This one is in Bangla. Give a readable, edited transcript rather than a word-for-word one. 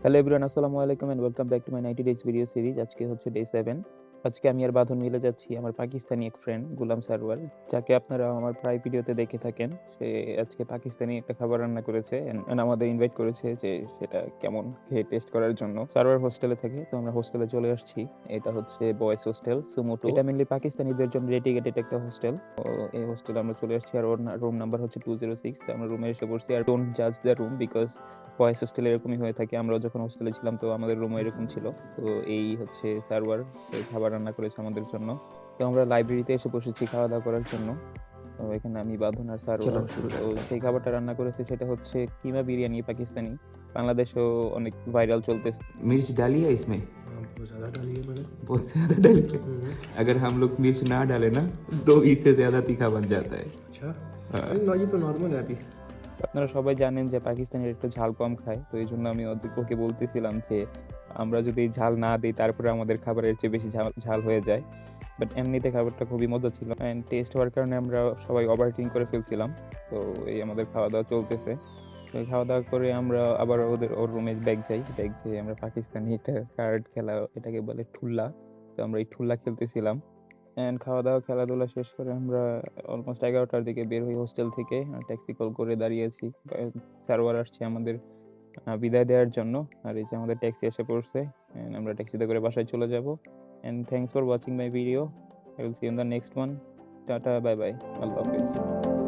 হ্যালো এভরিওয়ান, আসসালামু আলাইকুম and welcome back to my 90 days video series. আজকে হচ্ছে ডে 7। আজকে আমি আর বাঁধন মিলে যাচ্ছি আমার পাকিস্তানি এক ফ্রেন্ড গুলাম সারওয়ার, যাকে আপনারা আমার প্রায় ভিডিওতে দেখে থাকেন। সে আজকে পাকিস্তানি একটা খাবার রান্না করেছে এন্ড আমাদের ইনভাইট করেছে যে সেটা কেমন খেয়ে টেস্ট করার জন্য। সারওয়ার হোস্টেলে থাকে, তো আমরা হোস্টেলে চলে আসছি। এটা হচ্ছে বয়েজ হোস্টেল সুমোটো। এটা মেনলি পাকিস্তানিদের জন্য ডেডিকেটেড একটা হোস্টেল। তো এই হোস্টেলে আমরা চলে আসছি, আর ওর রুম নাম্বার হচ্ছে 206। আমরা রুমে এসে পড়ছি। আর ডোন্ট জাজ দ্য রুম বিকজ বয়েজ হোস্টেলে এরকমই হয়ে থাকে। আমরাও যখন হোস্টেলে ছিলাম তো আমাদের রুমও এরকম ছিল। তো এই হচ্ছে সার্ভার, এই খাবার রান্না করেছে আমাদের জন্য। তো আমরা লাইব্রেরিতে এসে বসেছি খাওয়া দাওয়া করার জন্য। তো এখানে আমি বাঁধন আর সার্ভার। चलो शुरू তো करते हैं। সেই খাবারটা রান্না করেছে সেটা হচ্ছে কিমা বিরিয়ানি, পাকিস্তানি। বাংলাদেশেও অনেক ভাইরাল चलतेছে। मिर्च डाली है इसमें? बहुत ज़्यादा डाली है मैंने। बहुत ज़्यादा डाली है। अगर हम लोग मिर्च ना डाले ना तो इससे ज़्यादा तीखा बन जाता है। अच्छा हाँ। अरे ना, ये तो नॉर्मल है अभी। আপনারা সবাই জানেন যে পাকিস্তানিরা একটু ঝাল কম খায়, তো এই জন্য আমি ওকে বলতেছিলাম যে আমরা যদি ঝাল না দিই তারপরে আমাদের খাবারের চেয়ে বেশি ঝাল ঝাল হয়ে যায়। বাট এমনিতে খাবারটা খুবই মজা ছিল অ্যান্ড টেস্ট হওয়ার কারণে আমরা সবাই ওভার ইটিং করে ফেলছিলাম। তো এই আমাদের খাওয়া দাওয়া চলতেছে। তো এই খাওয়া দাওয়া করে আমরা আবার ওর রুমে ব্যাগ যাই। ব্যাগ যেয়ে আমরা পাকিস্তানি একটা কার্ড খেলা, এটাকে বলে ঠুল্লা। তো আমরা এই ঠুল্লা খেলতেছিলাম অ্যান্ড খাওয়া-দাওয়া খেলাধুলা শেষ করে আমরা অলমোস্ট 11টার দিকে বের হই হোস্টেল থেকে। ট্যাক্সি কল করে দাঁড়িয়েছি। সার্ভার আসছে আমাদের বিদায় দেওয়ার জন্য। আর এই যে আমাদের ট্যাক্সি এসে পড়ছে অ্যান্ড আমরা ট্যাক্সিতে করে বাসায় চলে যাব। And thanks for watching my video. I will see you in the next one. Tata, bye bye, আল্লাহ হাফেজ।